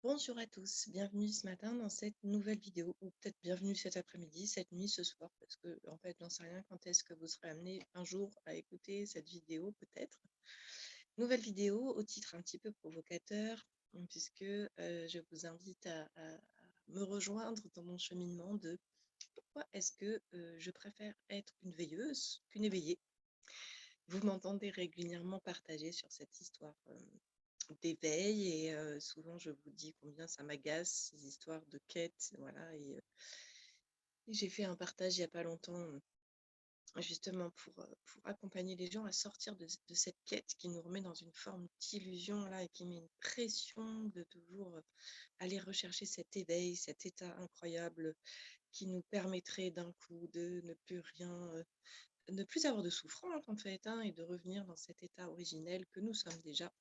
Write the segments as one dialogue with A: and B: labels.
A: Bonjour à tous, bienvenue ce matin dans cette nouvelle vidéo, ou peut-être bienvenue cet après-midi, cette nuit, ce soir, parce que en fait, j'en sais rien quand est-ce que vous serez amené un jour à écouter cette vidéo, peut-être. Nouvelle vidéo au titre un petit peu provocateur, puisque je vous invite à me rejoindre dans mon cheminement de pourquoi est-ce que je préfère être une veilleuse qu'une éveillée. Vous m'entendez régulièrement partager sur cette histoire d'éveil et souvent je vous dis combien ça m'agace ces histoires de quête, voilà. Et j'ai fait un partage il y a pas longtemps, justement pour accompagner les gens à sortir de cette quête qui nous remet dans une forme d'illusion là et qui met une pression de toujours aller rechercher cet éveil, cet état incroyable qui nous permettrait d'un coup de ne plus rien, ne plus avoir de souffrance en fait, hein, et de revenir dans cet état originel que nous sommes déjà.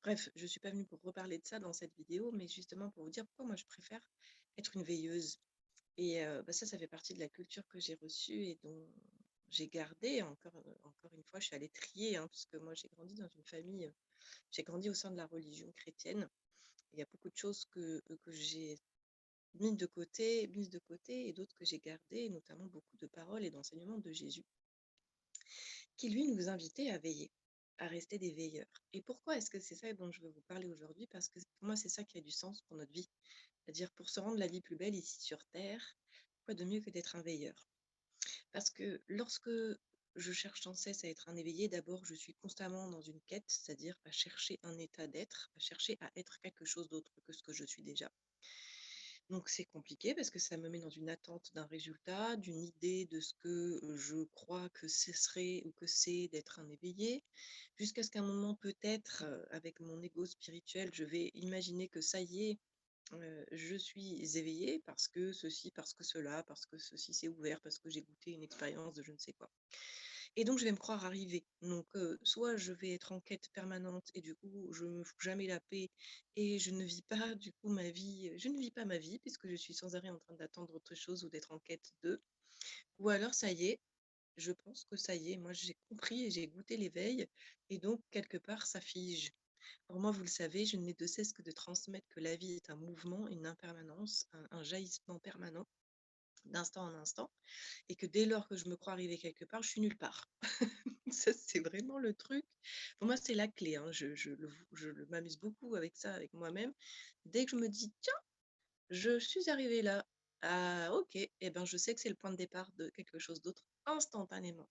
A: Bref, je suis pas venue pour reparler de ça dans cette vidéo, mais justement pour vous dire pourquoi moi je préfère être une veilleuse. Et bah ça fait partie de la culture que j'ai reçue et dont j'ai gardé encore une fois, je suis allée trier, hein, parce que moi j'ai grandi dans une famille, j'ai grandi au sein de la religion chrétienne. Il y a beaucoup de choses que j'ai mises de côté et d'autres que j'ai gardées, notamment beaucoup de paroles et d'enseignements de Jésus, qui lui nous invitait à veiller, à rester des veilleurs. Et pourquoi est-ce que c'est ça dont je veux vous parler aujourd'hui? Parce que pour moi, c'est ça qui a du sens pour notre vie. C'est-à-dire pour se rendre la vie plus belle ici sur Terre, quoi de mieux que d'être un veilleur? Parce que lorsque je cherche sans cesse à être un éveillé, d'abord, je suis constamment dans une quête, c'est-à-dire à chercher un état d'être, à chercher à être quelque chose d'autre que ce que je suis déjà. Donc c'est compliqué parce que ça me met dans une attente d'un résultat, d'une idée de ce que je crois que ce serait ou que c'est d'être un éveillé, jusqu'à ce qu'à un moment peut-être, avec mon ego spirituel, je vais imaginer que ça y est, je suis éveillée parce que ceci, parce que cela, parce que ceci s'est ouvert, parce que j'ai goûté une expérience de je ne sais quoi. Et donc je vais me croire arrivée. Donc soit je vais être en quête permanente et du coup je me fous jamais la paix et je ne vis pas du coup ma vie, je ne vis pas ma vie puisque je suis sans arrêt en train d'attendre autre chose ou d'être en quête de. Ou alors ça y est, je pense que ça y est, moi j'ai compris et j'ai goûté l'éveil et donc quelque part ça fige. Or moi, vous le savez, je n'ai de cesse que de transmettre que la vie est un mouvement, une impermanence, un jaillissement permanent, d'instant en instant, et que dès lors que je me crois arriver quelque part, je suis nulle part. Ça, c'est vraiment le truc. Pour moi, c'est la clé, hein. Je m'amuse beaucoup avec ça, avec moi-même. Dès que je me dis, tiens, je suis arrivée là, ah ok, et ben je sais que c'est le point de départ de quelque chose d'autre instantanément.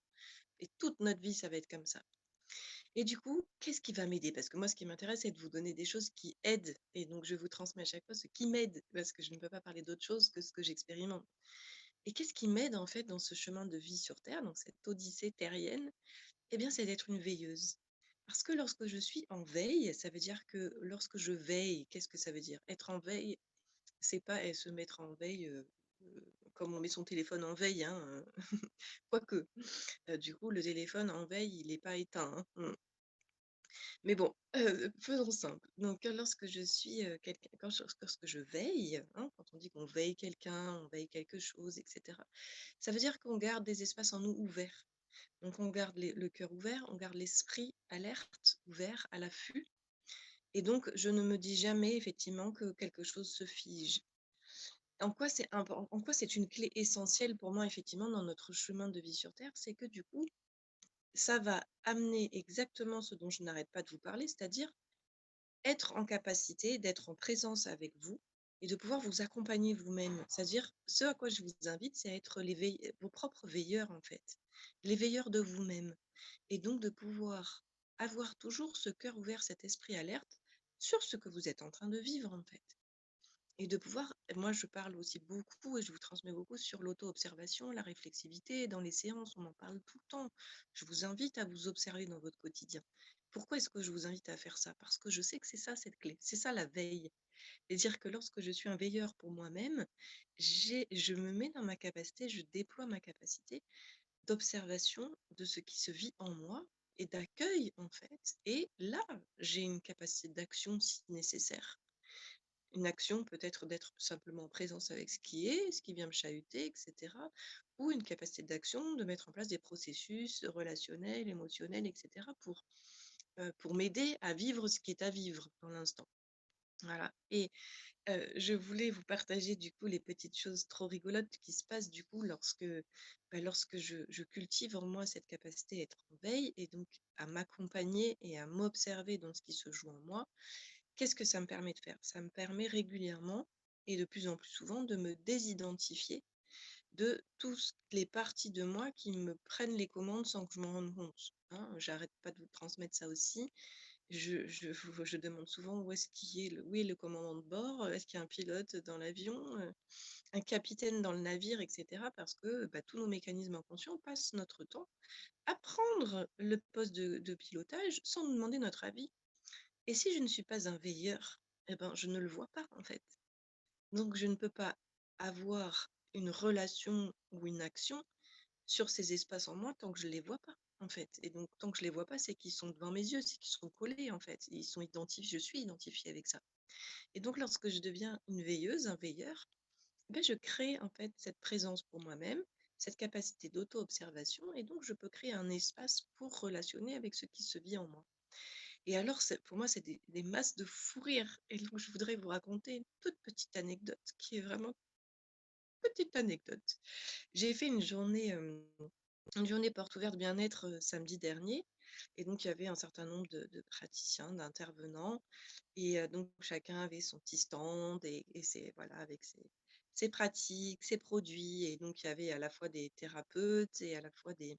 A: Et toute notre vie, ça va être comme ça. Et du coup, qu'est-ce qui va m'aider? Parce que moi, ce qui m'intéresse, c'est de vous donner des choses qui aident. Et donc, je vous transmets à chaque fois ce qui m'aide, parce que je ne peux pas parler d'autre chose que ce que j'expérimente. Et qu'est-ce qui m'aide, en fait, dans ce chemin de vie sur Terre, donc cette odyssée terrienne? Eh bien, c'est d'être une veilleuse. Parce que lorsque je suis en veille, ça veut dire que lorsque je veille, qu'est-ce que ça veut dire? Être en veille, c'est pas se mettre en veille comme on met son téléphone en veille, hein, quoique. Du coup, le téléphone en veille, il n'est pas éteint, hein. Mais bon, faisons simple. Donc, lorsque je suis, quelqu'un lorsque je veille, hein, quand on dit qu'on veille quelqu'un, on veille quelque chose et cetera, ça veut dire qu'on garde des espaces en nous ouverts. Donc on garde le cœur ouvert, on garde l'esprit alerte, ouvert, à l'affût et donc je ne me dis jamais effectivement que quelque chose se fige. En quoi c'est une clé essentielle pour moi effectivement dans notre chemin de vie sur terre? C'est que du coup, ça va amener exactement ce dont je n'arrête pas de vous parler, c'est-à-dire être en capacité d'être en présence avec vous et de pouvoir vous accompagner vous-même. C'est-à-dire, ce à quoi je vous invite, c'est à être vos propres veilleurs, en fait, les veilleurs de vous-même. Et donc de pouvoir avoir toujours ce cœur ouvert, cet esprit alerte sur ce que vous êtes en train de vivre, en fait. Et de pouvoir, moi je parle aussi beaucoup et je vous transmets beaucoup sur l'auto-observation, la réflexivité. Dans les séances, on en parle tout le temps. Je vous invite à vous observer dans votre quotidien. Pourquoi est-ce que je vous invite à faire ça? Parce que je sais que c'est ça cette clé, c'est ça la veille. C'est-à-dire que lorsque je suis un veilleur pour moi-même, je me mets dans ma capacité, je déploie ma capacité d'observation de ce qui se vit en moi et d'accueil en fait. Et là, j'ai une capacité d'action si nécessaire. Une action peut être d'être simplement en présence avec ce qui est, ce qui vient me chahuter, et cetera. Ou une capacité d'action de mettre en place des processus relationnels, émotionnels, et cetera pour m'aider à vivre ce qui est à vivre dans l'instant. Voilà. Et je voulais vous partager du coup les petites choses trop rigolotes qui se passent du coup lorsque je cultive en moi cette capacité à être en veille et donc à m'accompagner et à m'observer dans ce qui se joue en moi. Qu'est-ce que ça me permet de faire? Ça me permet régulièrement et de plus en plus souvent de me désidentifier de toutes les parties de moi qui me prennent les commandes sans que je m'en rende compte, hein. J'arrête pas de vous transmettre ça aussi. Je demande souvent où est le commandant de bord, est-ce qu'il y a un pilote dans l'avion, un capitaine dans le navire, et cetera. Parce que, bah, tous nos mécanismes inconscients passent notre temps à prendre le poste de pilotage sans nous demander notre avis. Et si je ne suis pas un veilleur, eh ben, je ne le vois pas, en fait. Donc je ne peux pas avoir une relation ou une action sur ces espaces en moi tant que je les vois pas, en fait. Et donc tant que je les vois pas, c'est qu'ils sont devant mes yeux, c'est qu'ils sont collés, en fait. Ils sont identifiés, je suis identifiée avec ça. Et donc lorsque je deviens une veilleuse, un veilleur, ben, je crée en fait cette présence pour moi-même, cette capacité d'auto-observation, et donc je peux créer un espace pour relationner avec ce qui se vit en moi. Et alors, pour moi, c'est des masses de fou rire. Et donc, je voudrais vous raconter une toute petite anecdote qui est vraiment petite anecdote. J'ai fait une journée porte ouverte bien-être samedi dernier. Et donc, il y avait un certain nombre de praticiens, d'intervenants. Et donc, chacun avait son petit stand et voilà, avec ses pratiques, ses produits. Et donc, il y avait à la fois des thérapeutes et à la fois des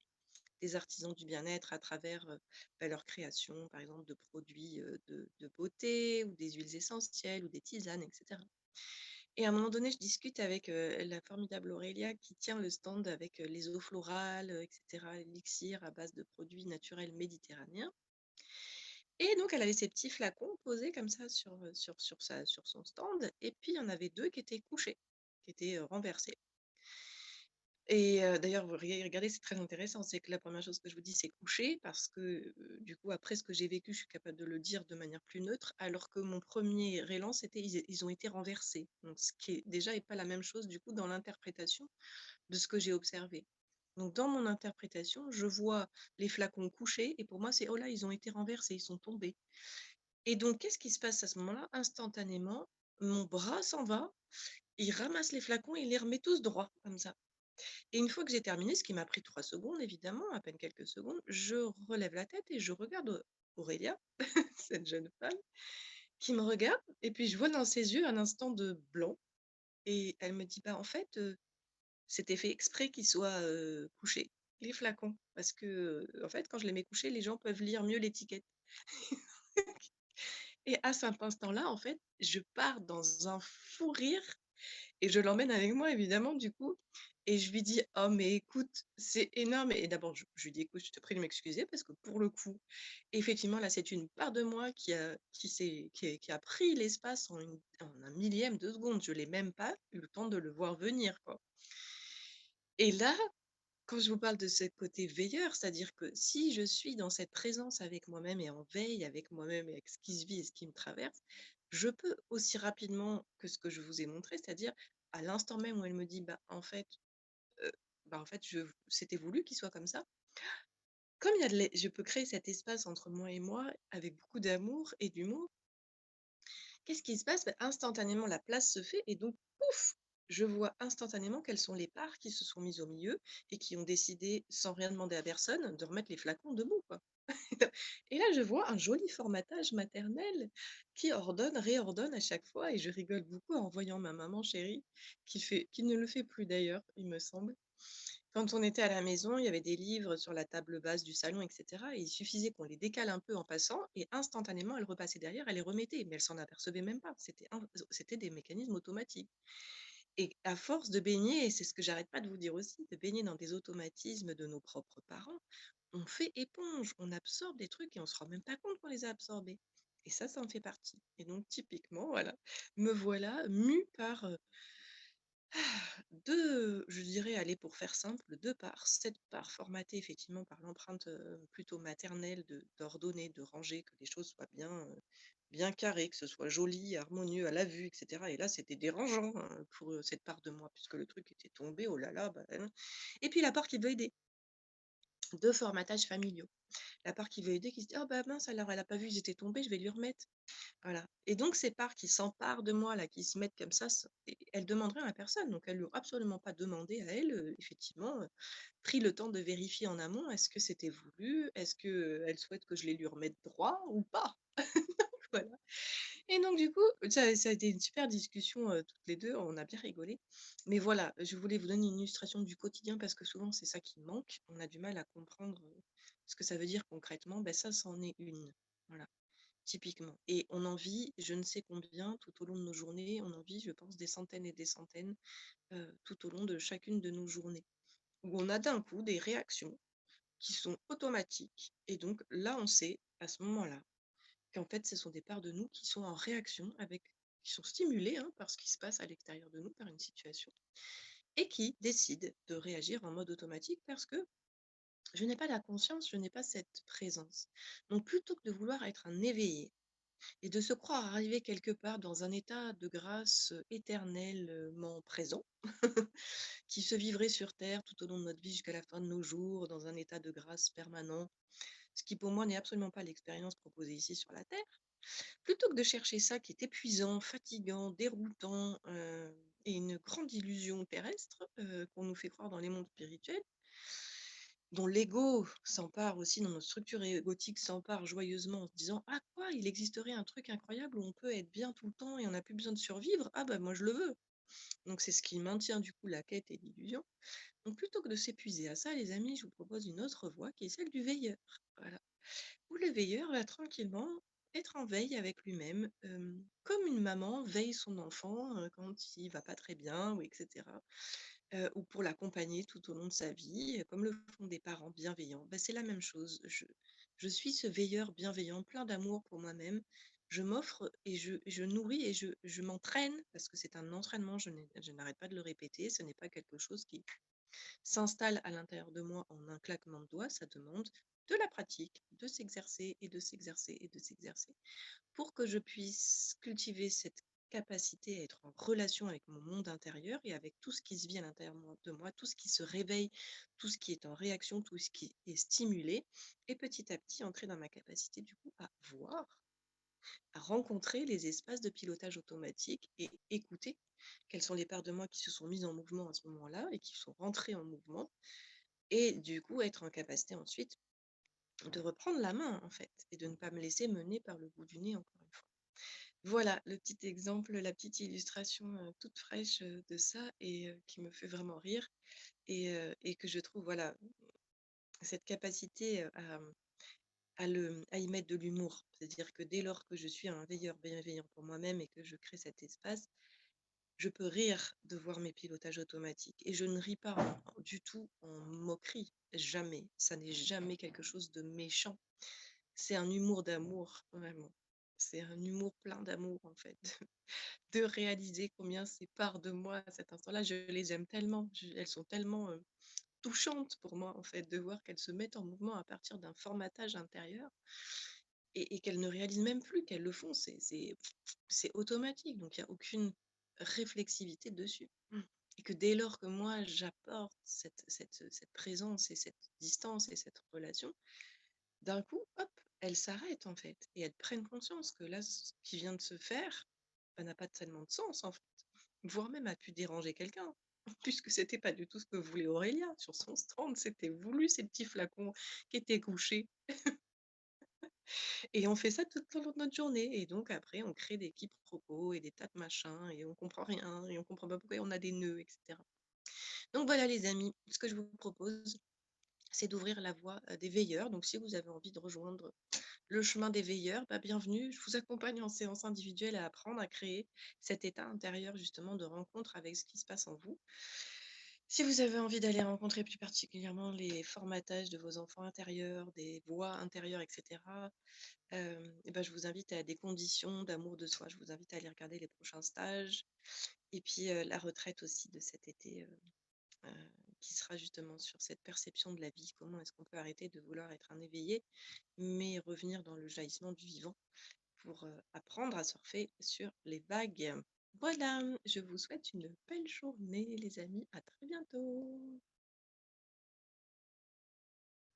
A: artisans du bien-être à travers leur création, par exemple, de produits de beauté ou des huiles essentielles ou des tisanes, etc. Et à un moment donné, je discute avec la formidable Aurélia qui tient le stand avec les eaux florales, etc., élixir à base de produits naturels méditerranéens. Et donc, elle avait ses petits flacons posés comme ça sur son stand. Et puis, il y en avait deux qui étaient couchés, qui étaient renversés. Et d'ailleurs, vous regardez, c'est très intéressant, c'est que la première chose que je vous dis, c'est coucher parce que, du coup, après ce que j'ai vécu, je suis capable de le dire de manière plus neutre, alors que mon premier élan, c'était ils ont été renversés. Donc ce qui est déjà est pas la même chose, du coup, dans l'interprétation de ce que j'ai observé. Donc dans mon interprétation, je vois les flacons couchés et pour moi, c'est: «Oh là, ils ont été renversés, ils sont tombés». Et donc qu'est-ce qui se passe à ce moment-là? Instantanément, mon bras s'en va, il ramasse les flacons et il les remet tous droits comme ça. Et une fois que j'ai terminé, ce qui m'a pris 3 secondes évidemment, à peine quelques secondes, je relève la tête et je regarde Aurélia, cette jeune femme, qui me regarde et puis je vois dans ses yeux un instant de blanc et elle me dit: «Bah, en fait, c'était fait exprès qu'ils soient, couchés, les flacons, parce que, en fait, quand je les mets couchés, les gens peuvent lire mieux l'étiquette». Et à cet instant-là, en fait, je pars dans un fou rire. Et je l'emmène avec moi évidemment du coup et je lui dis: «Oh mais écoute, c'est énorme» et d'abord je lui dis: «Écoute, je te prie de m'excuser parce que pour le coup, effectivement là, c'est une part de moi qui a pris l'espace en un millième de seconde. Je l'ai même pas eu le temps de le voir venir, quoi». Et là, quand je vous parle de ce côté veilleur, c'est-à-dire que si je suis dans cette présence avec moi-même et en veille avec moi-même et avec ce qui se vit et ce qui me traverse, je peux aussi rapidement que ce que je vous ai montré, c'est-à-dire à l'instant même où elle me dit: heu, bah, en fait, c'était voulu qu'il soit comme ça». Comme il y a de l'e je peux créer cet espace entre moi et moi avec beaucoup d'amour et d'humour. Qu'est-ce qui se passe? Bah, instantanément, la place se fait et donc pouf! Je vois instantanément quelles sont les parts qui se sont mises au milieu et qui ont décidé, sans rien demander à personne, de remettre les flacons debout, quoi. Et là, je vois un joli formatage maternel qui ordonne, réordonne à chaque fois et je rigole beaucoup en voyant ma maman chérie qui ne le fait plus d'ailleurs, il me semble. Quand on était à la maison, il y avait des livres sur la table basse du salon, et cetera et il suffisait qu'on les décale un peu en passant et instantanément, elle repassait derrière, elle les remettait, mais elle s'en apercevait même pas. C'était des mécanismes automatiques et à force de baigner et c'est ce que j'arrête pas de vous dire aussi, de baigner dans des automatismes de nos propres parents, on fait éponge, on absorbe des trucs et on se rend même pas compte qu'on les a absorbés et ça en fait partie et donc typiquement, voilà, me voilà mue par, 2, je dirais, allez, pour faire simple, 2 parts. Cette part formatée effectivement par l'empreinte, plutôt maternelle de d'ordonner, de ranger, que les choses soient bien carrées, que ce soit joli, harmonieux à la vue et cetera et là, c'était dérangeant, pour, cette part de moi puisque le truc était tombé, oh là là, bah, et puis la part qui veut aider, de formatages familiaux. La part qui veut aider qui se dit: «Ah bah mince alors elle a pas vu, ils étaient tombés, je vais lui remettre». Voilà et donc ces parts qui s'emparent de moi là, qui se mettent comme ça, et elles demandent rien à personne, donc elles lui ont absolument pas demandé à elle, effectivement, pris le temps de vérifier en amont, est-ce que c'était voulu? Est-ce que, elle souhaite que je les lui remette droit ou pas? Voilà. Et donc du coup, ça a été une super discussion, toutes les 2. On a bien rigolé. Mais voilà, je voulais vous donner une illustration du quotidien parce que souvent c'est ça qui manque. On a du mal à comprendre, ce que ça veut dire concrètement. Ben ça, c'en est une. Voilà, typiquement. Et on en vit je ne sais combien tout au long de nos journées. On en vit, je pense, des centaines et des centaines, tout au long de chacune de nos journées. Où on a d'un coup des réactions qui sont automatiques et donc là, on sait, à ce moment-là, qu'en fait, ce sont des parts de nous qui sont en réaction avec qui sont stimulées, hein, par ce qui se passe à l'extérieur de nous, par une situation et qui décident de réagir en mode automatique parce que je n'ai pas la conscience, je n'ai pas cette présence. Donc plutôt que de vouloir être un éveillé et de se croire arrivé quelque part dans un état de grâce, éternellement présent, qui se vivrait sur terre tout au long de notre vie jusqu'à la fin de nos jours, dans un état de grâce permanent, ce qui pour moi n'est absolument pas l'expérience proposée ici sur la terre. Plutôt que de chercher ça qui est épuisant, fatigant, déroutant, et une grande illusion terrestre, qu'on nous fait croire dans les mondes spirituels, dont l'ego s'empare aussi, dont notre structure égotique s'empare joyeusement en se disant: «Ah quoi? Il existerait un truc incroyable où on peut être bien tout le temps et on n'a plus besoin de survivre? Ah bah moi je le veux!» Donc c'est ce qui maintient du coup la quête et l'illusion. Donc plutôt que de s'épuiser à ça les amis, je vous propose une autre voie qui est celle du veilleur. Voilà. Où le veilleur va tranquillement être en veille avec lui-même, comme une maman veille son enfant, quand il va pas très bien ou et cetera, ou pour l'accompagner tout au long de sa vie, comme le font des parents bienveillants. Bah, c'est la même chose. Je suis ce veilleur bienveillant, plein d'amour pour moi-même. Je m'offre et je nourris et je m'entraîne parce que c'est un entraînement, je n'arrête pas de le répéter, ce n'est pas quelque chose qui s'installe à l'intérieur de moi en un claquement de doigts, ça demande de la pratique, de s'exercer et de s'exercer et de s'exercer pour que je puisse cultiver cette capacité à être en relation avec mon monde intérieur et avec tout ce qui se vit à l'intérieur de moi, tout ce qui se réveille, tout ce qui est en réaction, tout ce qui est stimulé, et petit à petit entrer dans ma capacité du coup à voir, à rencontrer les espaces de pilotage automatique et écouter quelles sont les parts de moi qui se sont mises en mouvement à ce moment-là et qui sont rentrées en mouvement et du coup être en capacité ensuite de reprendre la main en fait et de ne pas me laisser mener par le bout du nez encore une fois. Voilà le petit exemple, la petite illustration, toute fraîche, de ça et qui me fait vraiment rire et que je trouve voilà, cette capacité, à y mettre de l'humour. C'est-à-dire que dès lors que je suis un veilleur bienveillant pour moi-même et que je crée cet espace, je peux rire de voir mes pilotages automatiques et je ne ris pas du tout en moquerie, jamais. Ça n'est jamais quelque chose de méchant. C'est un humour d'amour, vraiment. C'est un humour plein d'amour, en fait, de réaliser combien ces parts de moi, à cet instant-là, je les aime tellement. Elles sont tellement touchantes pour moi, en fait, de voir qu'elles se mettent en mouvement à partir d'un formatage intérieur et qu'elles ne réalisent même plus qu'elles le font. C'est automatique, donc il n'y a aucune réflexivité dessus. Et que dès lors que moi, j'apporte cette présence et cette distance et cette relation, d'un coup, hop, elles s'arrêtent en fait et elles prennent conscience que là, ce qui vient de se faire, bah, n'a pas tellement de sens en fait, voire même a pu déranger quelqu'un, puisque c'était pas du tout ce que voulait Aurélia sur son stand, c'était voulu ces petits flacons qui étaient couchés et on fait ça tout au long de notre journée et donc après on crée des quiproquos et des tas de machins et on comprend rien et on comprend pas pourquoi on a des nœuds et cetera. Donc voilà les amis, ce que je vous propose, c'est d'ouvrir la voie, des veilleurs. Donc si vous avez envie de rejoindre le chemin des veilleurs, bah, bienvenue. Je vous accompagne en séance individuelle à apprendre à créer cet état intérieur justement de rencontre avec ce qui se passe en vous. Si vous avez envie d'aller rencontrer plus particulièrement les formatages de vos enfants intérieurs, des voix intérieures, et cetera, et ben, je vous invite à des conditions d'amour de soi. Je vous invite à aller regarder les prochains stages et puis, la retraite aussi de cet été, heu, qui sera justement sur cette perception de la vie. Comment est-ce qu'on peut arrêter de vouloir être un éveillé, mais revenir dans le jaillissement du vivant pour, apprendre à surfer sur les vagues. Voilà, je vous souhaite une belle journée les amis, à très bientôt.